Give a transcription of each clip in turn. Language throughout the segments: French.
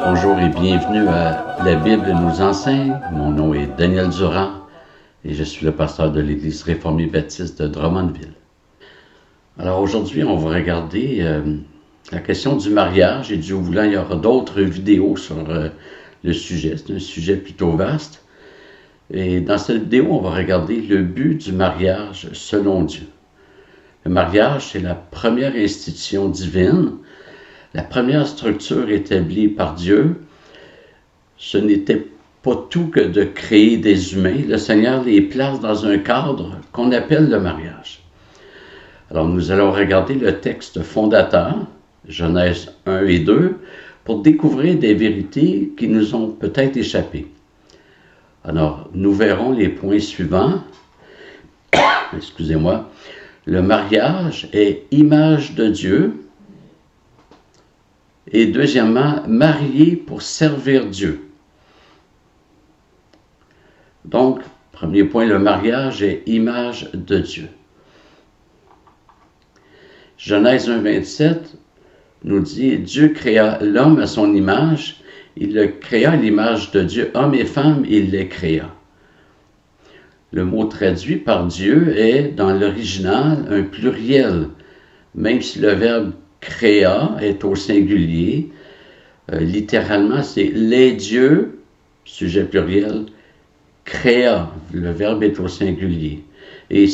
Bonjour et bienvenue à La Bible nous enseigne. Mon nom est Daniel Durand et je suis le pasteur de l'Église réformée baptiste de Drummondville. Alors aujourd'hui, on va regarder la question du mariage et Dieu voulant, il y aura d'autres vidéos sur le sujet. C'est un sujet plutôt vaste. Et dans cette vidéo, on va regarder le but du mariage selon Dieu. Le mariage, c'est la première institution divine, la première structure établie par Dieu. Ce n'était pas tout que de créer des humains. Le Seigneur les place dans un cadre qu'on appelle le mariage. Alors nous allons regarder le texte fondateur, Genèse 1 et 2, pour découvrir des vérités qui nous ont peut-être échappé. Alors, nous verrons les points suivants. Excusez-moi. Le mariage est image de Dieu. Et deuxièmement, marié pour servir Dieu. Donc, premier point, le mariage est image de Dieu. Genèse 1, 27 nous dit, Dieu créa l'homme à son image. Il le créa à l'image de Dieu. Hommes et femmes, il les créa. Le mot traduit par Dieu est, dans l'original, un pluriel. Même si le verbe créa est au singulier, littéralement, c'est les dieux, sujet pluriel, créa. Le verbe est au singulier. Et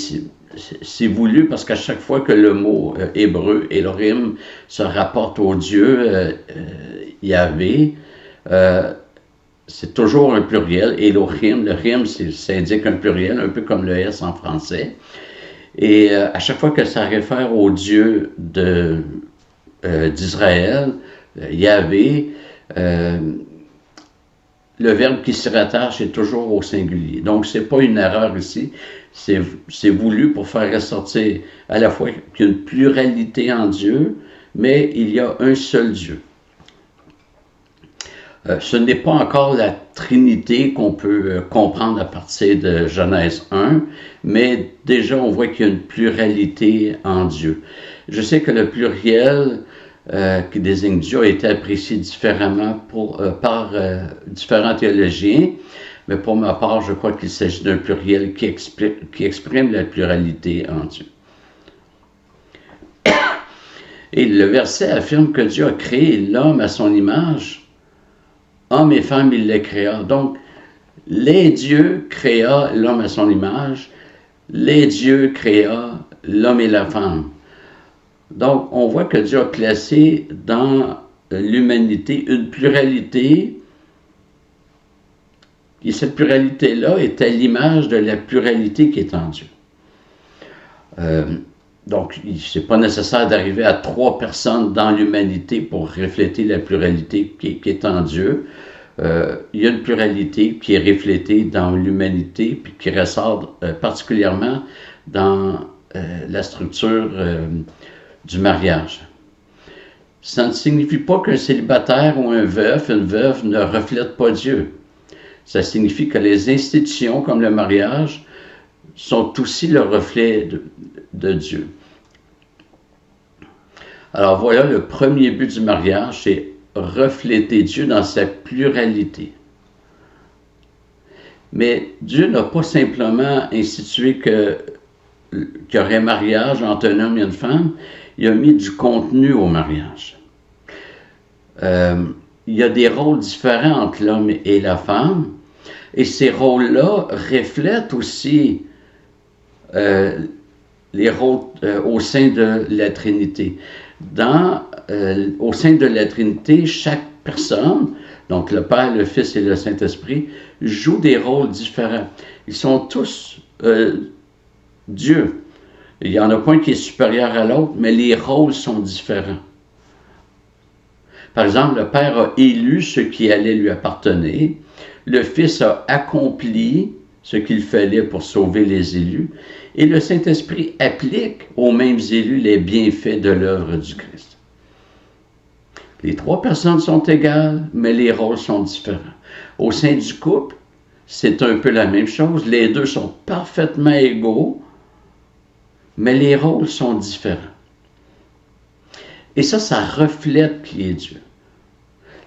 c'est voulu parce qu'à chaque fois que le mot hébreu, Elohim, se rapporte au Dieu Yahvé, c'est toujours un pluriel. Elohim, le rim, ça indique un pluriel, un peu comme le S en français. Et à chaque fois que ça réfère au Dieu d'Israël, Yahvé, le verbe qui s'y rattache est toujours au singulier. Donc, c'est pas une erreur ici. C'est voulu pour faire ressortir à la fois qu'il y a une pluralité en Dieu, mais il y a un seul Dieu. Ce n'est pas encore la Trinité qu'on peut comprendre à partir de Genèse 1, mais déjà on voit qu'il y a une pluralité en Dieu. Je sais que le pluriel qui désigne Dieu a été apprécié différemment par différents théologiens, mais pour ma part, je crois qu'il s'agit d'un pluriel qui exprime la pluralité en Dieu. Et le verset affirme que Dieu a créé l'homme à son image. Hommes et femmes, il les créa. Donc, les dieux créa l'homme à son image. Les dieux créa l'homme et la femme. Donc, on voit que Dieu a placé dans l'humanité une pluralité. Et cette pluralité-là est à l'image de la pluralité qui est en Dieu. Donc, ce n'est pas nécessaire d'arriver à 3 personnes dans l'humanité pour refléter la pluralité qui est en Dieu. Il y a une pluralité qui est reflétée dans l'humanité puis qui ressort particulièrement dans la structure du mariage. Ça ne signifie pas qu'un célibataire ou un veuf, une veuve ne reflète pas Dieu. Ça signifie que les institutions comme le mariage sont aussi le reflet de Dieu. Alors voilà, le premier but du mariage, c'est refléter Dieu dans sa pluralité. Mais Dieu n'a pas simplement institué qu'il y aurait un mariage entre un homme et une femme, il a mis du contenu au mariage. Il y a des rôles différents entre l'homme et la femme, et ces rôles-là reflètent aussi les rôles au sein de la Trinité. Au sein de la Trinité, chaque personne, donc le Père, le Fils et le Saint-Esprit, jouent des rôles différents. Ils sont tous Dieu. Il n'y en a pas un qui est supérieur à l'autre, mais les rôles sont différents. Par exemple, le Père a élu ce qui allait lui appartenir, le Fils a accompli ce qu'il fallait pour sauver les élus, et le Saint-Esprit applique aux mêmes élus les bienfaits de l'œuvre du Christ. Les trois personnes sont égales, mais les rôles sont différents. Au sein du couple, c'est un peu la même chose. Les deux sont parfaitement égaux, mais les rôles sont différents. Et ça reflète qui est Dieu.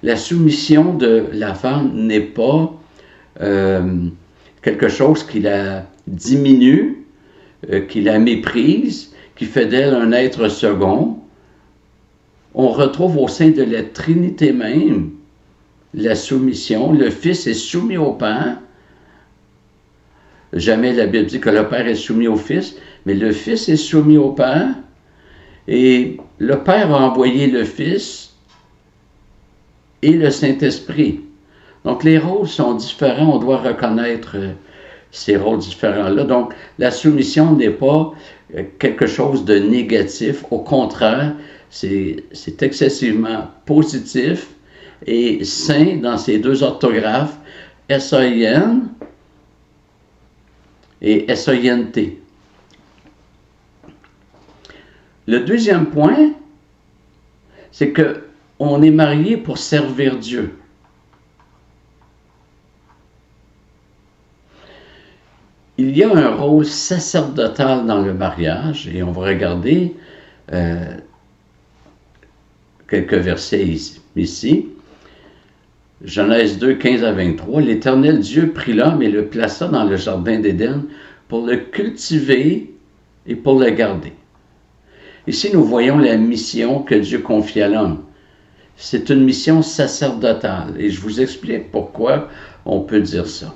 La soumission de la femme n'est pas quelque chose qui la diminue, qui la méprise, qui fait d'elle un être second. On retrouve au sein de la Trinité même la soumission. Le Fils est soumis au Père. Jamais la Bible dit que le Père est soumis au Fils, mais le Fils est soumis au Père. Et le Père a envoyé le Fils et le Saint-Esprit. Donc les rôles sont différents, on doit reconnaître ces rôles différents-là. Donc la soumission n'est pas quelque chose de négatif, au contraire, c'est excessivement positif et sain dans ces deux orthographes, S-A-I-N et S-A-I-N-T. Le deuxième point, c'est qu'on est marié pour servir Dieu. Il y a un rôle sacerdotal dans le mariage, et on va regarder quelques versets ici. Genèse 2, 15 à 23. L'Éternel Dieu prit l'homme et le plaça dans le jardin d'Éden pour le cultiver et pour le garder. Ici, nous voyons la mission que Dieu confie à l'homme. C'est une mission sacerdotale, et je vous explique pourquoi on peut dire ça.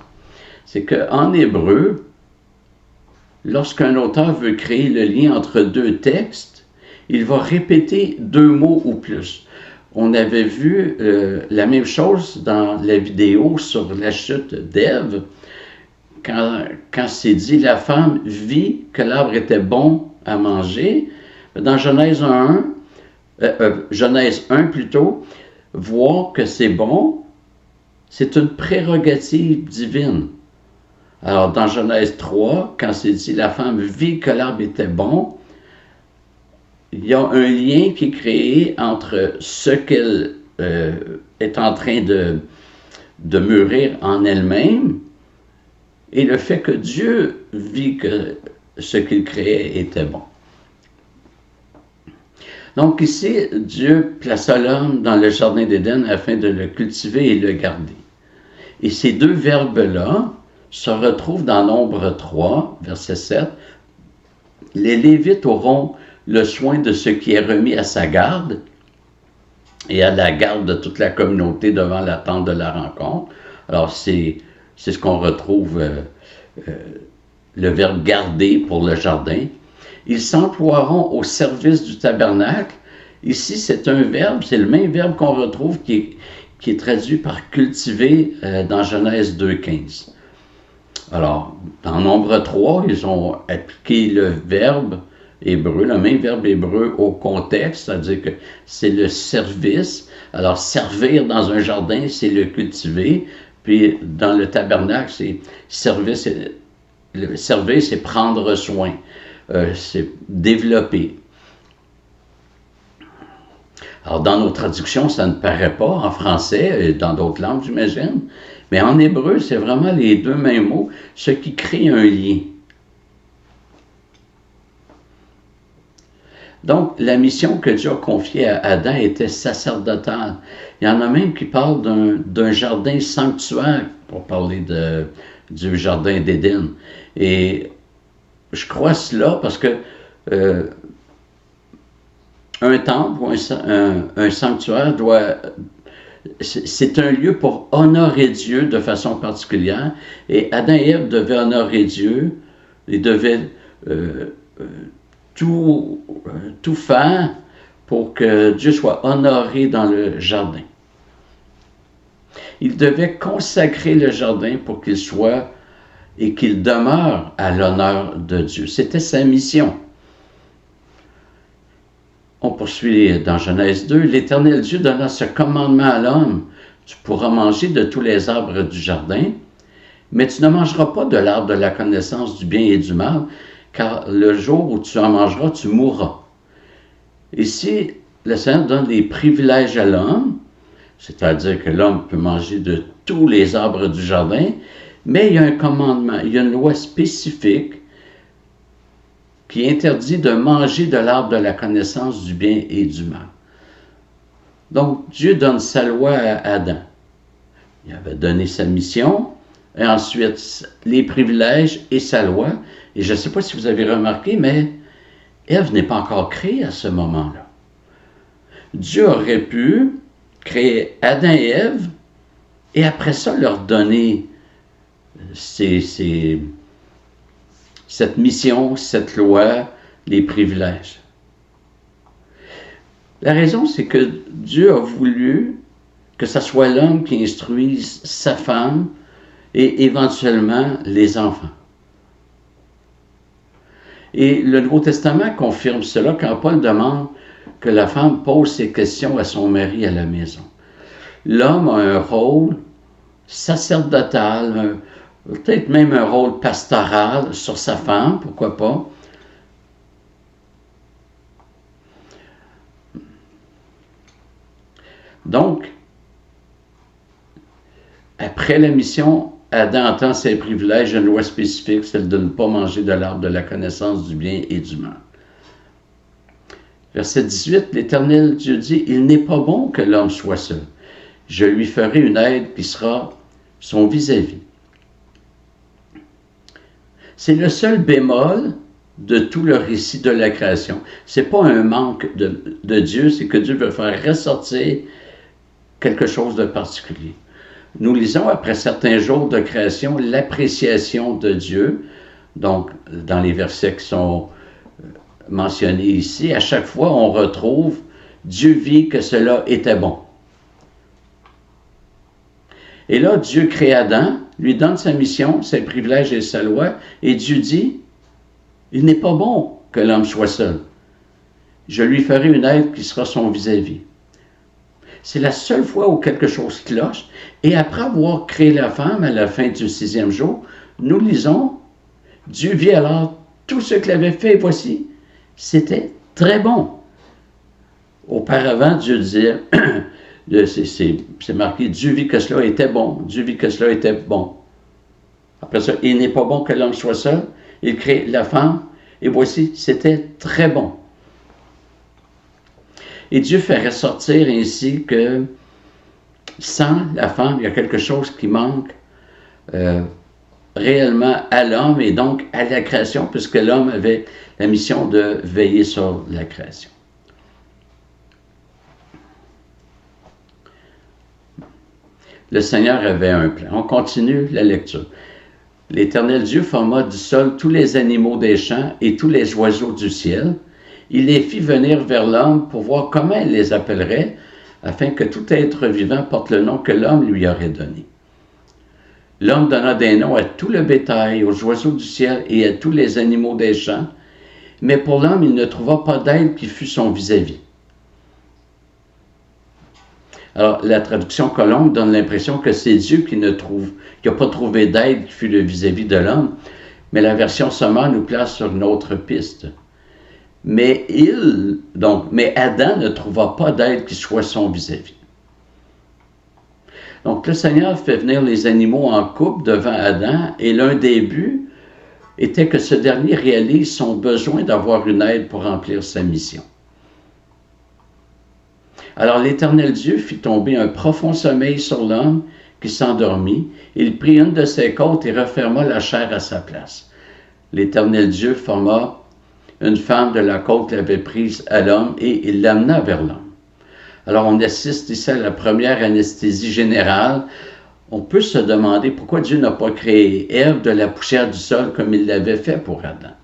C'est qu'en hébreu, lorsqu'un auteur veut créer le lien entre deux textes, il va répéter deux mots ou plus. On avait vu la même chose dans la vidéo sur la chute d'Ève, quand c'est dit « la femme vit que l'arbre était bon à manger », dans Genèse 1 plutôt, voir que c'est bon, c'est une prérogative divine. Alors, dans Genèse 3, quand c'est dit « la femme vit que l'arbre était bon », il y a un lien qui est créé entre ce qu'elle est en train de mûrir en elle-même et le fait que Dieu vit que ce qu'il créait était bon. Donc ici, Dieu plaça l'homme dans le jardin d'Éden afin de le cultiver et le garder. Et ces deux verbes-là se retrouvent dans Nombre 3, verset 7. Les Lévites auront le soin de ce qui est remis à sa garde et à la garde de toute la communauté devant la tente de la rencontre. Alors c'est ce qu'on retrouve, le verbe garder pour le jardin. Ils s'emploieront au service du tabernacle. Ici, c'est un verbe, c'est le même verbe qu'on retrouve qui est traduit par cultiver dans Genèse 2,15. Alors, dans Nombre 3, ils ont appliqué le verbe hébreu, le même verbe hébreu au contexte, c'est-à-dire que c'est le service. Alors, servir dans un jardin, c'est le cultiver. Puis, dans le tabernacle, c'est service, servir, c'est prendre soin. C'est développer. Alors, dans nos traductions, ça ne paraît pas en français et dans d'autres langues, j'imagine, mais en hébreu, c'est vraiment les deux mêmes mots, ce qui crée un lien. Donc, la mission que Dieu a confiée à Adam était sacerdotale. Il y en a même qui parlent d'un jardin sanctuaire pour parler du jardin d'Éden. Et je crois cela parce que un temple ou un sanctuaire c'est un lieu pour honorer Dieu de façon particulière. Et Adam et Ève devaient honorer Dieu et devaient tout faire pour que Dieu soit honoré dans le jardin. Ils devaient consacrer le jardin pour qu'il soit et qu'il demeure à l'honneur de Dieu. C'était sa mission. On poursuit dans Genèse 2. L'Éternel Dieu donna ce commandement à l'homme. Tu pourras manger de tous les arbres du jardin, mais tu ne mangeras pas de l'arbre de la connaissance du bien et du mal, car le jour où tu en mangeras, tu mourras. Ici, le Seigneur donne des privilèges à l'homme, c'est-à-dire que l'homme peut manger de tous les arbres du jardin, mais il y a un commandement, il y a une loi spécifique qui interdit de manger de l'arbre de la connaissance du bien et du mal. Donc, Dieu donne sa loi à Adam. Il avait donné sa mission, et ensuite les privilèges et sa loi. Et je ne sais pas si vous avez remarqué, mais Ève n'est pas encore créée à ce moment-là. Dieu aurait pu créer Adam et Ève, et après ça leur donner cette mission, cette loi, les privilèges. La raison, c'est que Dieu a voulu que ce soit l'homme qui instruise sa femme et éventuellement les enfants. Et le Nouveau Testament confirme cela quand Paul demande que la femme pose ses questions à son mari à la maison. L'homme a un rôle sacerdotal, peut-être même un rôle pastoral sur sa femme, pourquoi pas. Donc, après la mission, Adam entend ses privilèges, une loi spécifique, celle de ne pas manger de l'arbre de la connaissance du bien et du mal. Verset 18, l'Éternel Dieu dit, « Il n'est pas bon que l'homme soit seul. Je lui ferai une aide qui sera son vis-à-vis. » C'est le seul bémol de tout le récit de la création. Ce n'est pas un manque de Dieu, c'est que Dieu veut faire ressortir quelque chose de particulier. Nous lisons après certains jours de création l'appréciation de Dieu. Donc, dans les versets qui sont mentionnés ici, à chaque fois on retrouve Dieu vit que cela était bon. Et là, Dieu crée Adam, lui donne sa mission, ses privilèges et sa loi, et Dieu dit, il n'est pas bon que l'homme soit seul. Je lui ferai une aide qui sera son vis-à-vis. C'est la seule fois où quelque chose cloche. Et après avoir créé la femme à la fin du 6e jour, nous lisons, Dieu vit alors tout ce qu'il avait fait, voici, c'était très bon. Auparavant, Dieu disait, c'est marqué, Dieu vit que cela était bon, Dieu vit que cela était bon. Après ça, il n'est pas bon que l'homme soit seul, il crée la femme, et voici, c'était très bon. Et Dieu fait ressortir ainsi que sans la femme, il y a quelque chose qui manque réellement à l'homme et donc à la création, puisque l'homme avait la mission de veiller sur la création. Le Seigneur avait un plan. On continue la lecture. L'Éternel Dieu forma du sol tous les animaux des champs et tous les oiseaux du ciel. Il les fit venir vers l'homme pour voir comment il les appellerait, afin que tout être vivant porte le nom que l'homme lui aurait donné. L'homme donna des noms à tout le bétail, aux oiseaux du ciel et à tous les animaux des champs, mais pour l'homme, il ne trouva pas d'aide qui fût son vis-à-vis. Alors, la traduction Colombe donne l'impression que c'est Dieu qui n'a pas trouvé d'aide qui fut le vis-à-vis de l'homme, mais la version sommaire nous place sur une autre piste. Mais Adam ne trouva pas d'aide qui soit son vis-à-vis. Donc, le Seigneur fait venir les animaux en couple devant Adam, et l'un des buts était que ce dernier réalise son besoin d'avoir une aide pour remplir sa mission. Alors l'Éternel Dieu fit tomber un profond sommeil sur l'homme qui s'endormit. Il prit une de ses côtes et referma la chair à sa place. L'Éternel Dieu forma une femme de la côte qu'il avait prise à l'homme et il l'amena vers l'homme. Alors on assiste ici à la première anesthésie générale. On peut se demander pourquoi Dieu n'a pas créé Ève de la poussière du sol comme il l'avait fait pour Adam.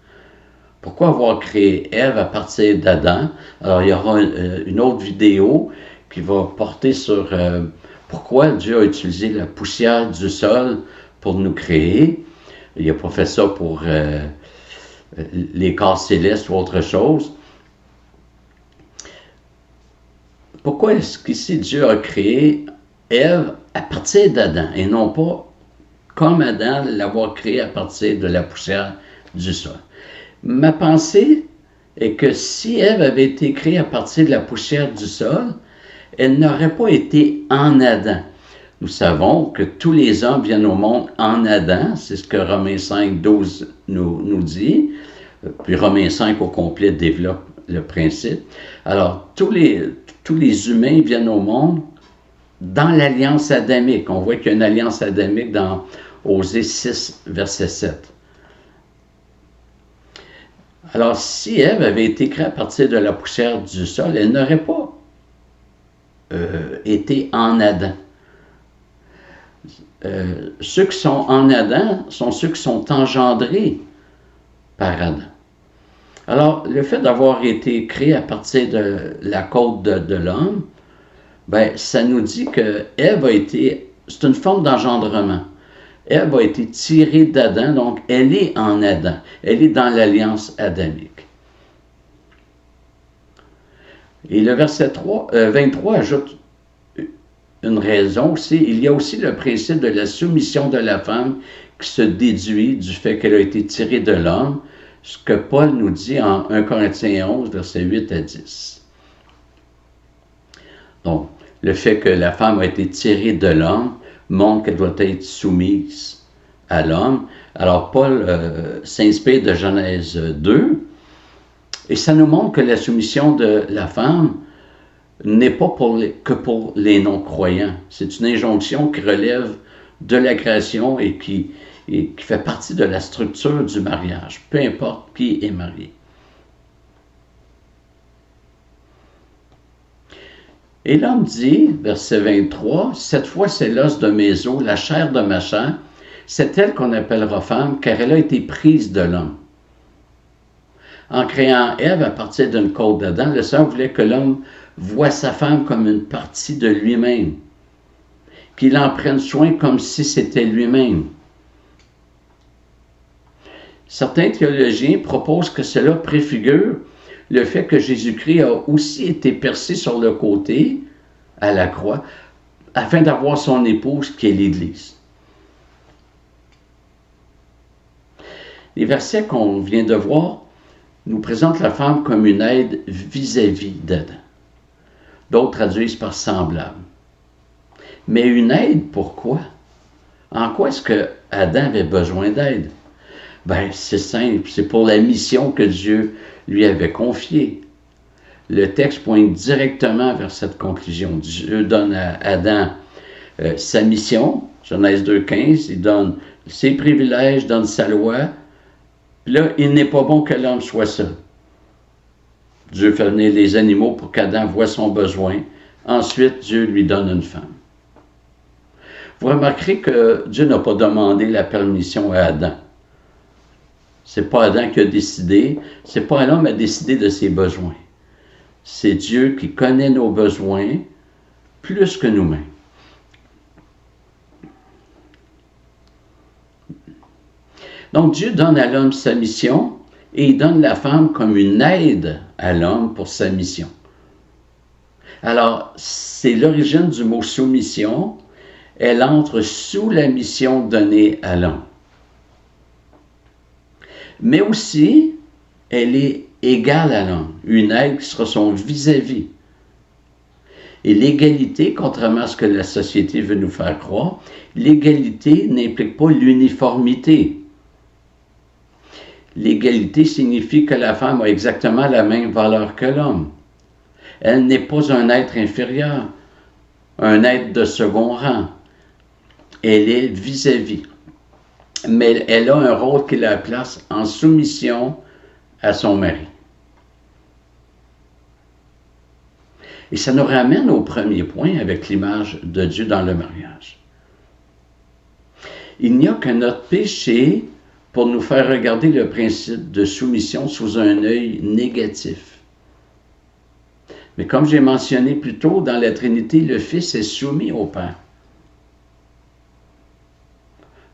Pourquoi avoir créé Ève à partir d'Adam? Alors, il y aura une autre vidéo qui va porter sur pourquoi Dieu a utilisé la poussière du sol pour nous créer. Il n'a pas fait ça pour les corps célestes ou autre chose. Pourquoi est-ce qu'ici Dieu a créé Ève à partir d'Adam et non pas comme Adam l'avoir créé à partir de la poussière du sol? Ma pensée est que si Ève avait été créée à partir de la poussière du sol, elle n'aurait pas été en Adam. Nous savons que tous les hommes viennent au monde en Adam, c'est ce que Romains 5, 12 nous dit, puis Romains 5 au complet développe le principe. Alors, tous les humains viennent au monde dans l'alliance adamique. On voit qu'il y a une alliance adamique dans Osée 6, verset 7. Alors, si Ève avait été créée à partir de la poussière du sol, elle n'aurait pas été en Adam. Ceux qui sont en Adam sont ceux qui sont engendrés par Adam. Alors, le fait d'avoir été créé à partir de la côte de l'homme, ben, ça nous dit que Ève a été, c'est une forme d'engendrement. Ève a été tirée d'Adam, donc elle est en Adam. Elle est dans l'alliance adamique. Et le verset 23 ajoute une raison aussi. Il y a aussi le principe de la soumission de la femme qui se déduit du fait qu'elle a été tirée de l'homme, ce que Paul nous dit en 1 Corinthiens 11, versets 8 à 10. Donc, le fait que la femme a été tirée de l'homme montre qu'elle doit être soumise à l'homme. Alors, Paul s'inspire de Genèse 2, et ça nous montre que la soumission de la femme n'est pas que pour les non-croyants. C'est une injonction qui relève de la création et qui fait partie de la structure du mariage, peu importe qui est marié. Et l'homme dit, verset 23, « Cette fois c'est l'os de mes os, la chair de ma chair, c'est elle qu'on appellera femme, car elle a été prise de l'homme. » En créant Ève à partir d'une côte d'Adam, le Seigneur voulait que l'homme voit sa femme comme une partie de lui-même, qu'il en prenne soin comme si c'était lui-même. Certains théologiens proposent que cela préfigure le fait que Jésus-Christ a aussi été percé sur le côté, à la croix, afin d'avoir son épouse qui est l'Église. Les versets qu'on vient de voir nous présentent la femme comme une aide vis-à-vis d'Adam. D'autres traduisent par semblable. Mais une aide, pourquoi? En quoi est-ce que Adam avait besoin d'aide? Ben, c'est simple, c'est pour la mission que Dieu lui avait confiée. Le texte pointe directement vers cette conclusion. Dieu donne à Adam sa mission, Genèse 2,15, il donne ses privilèges, donne sa loi. Puis là, il n'est pas bon que l'homme soit seul. Dieu fait venir les animaux pour qu'Adam voie son besoin. Ensuite, Dieu lui donne une femme. Vous remarquerez que Dieu n'a pas demandé la permission à Adam. C'est pas Adam qui a décidé, c'est pas l'homme qui a décidé de ses besoins. C'est Dieu qui connaît nos besoins plus que nous-mêmes. Donc Dieu donne à l'homme sa mission et il donne la femme comme une aide à l'homme pour sa mission. Alors, c'est l'origine du mot soumission. Elle entre sous la mission donnée à l'homme. Mais aussi, elle est égale à l'homme, une aide qui sera son vis-à-vis. Et l'égalité, contrairement à ce que la société veut nous faire croire, l'égalité n'implique pas l'uniformité. L'égalité signifie que la femme a exactement la même valeur que l'homme. Elle n'est pas un être inférieur, un être de second rang. Elle est vis-à-vis. Mais elle a un rôle qui la place en soumission à son mari. Et ça nous ramène au premier point avec l'image de Dieu dans le mariage. Il n'y a que notre péché pour nous faire regarder le principe de soumission sous un œil négatif. Mais comme j'ai mentionné plus tôt, dans la Trinité, le Fils est soumis au Père.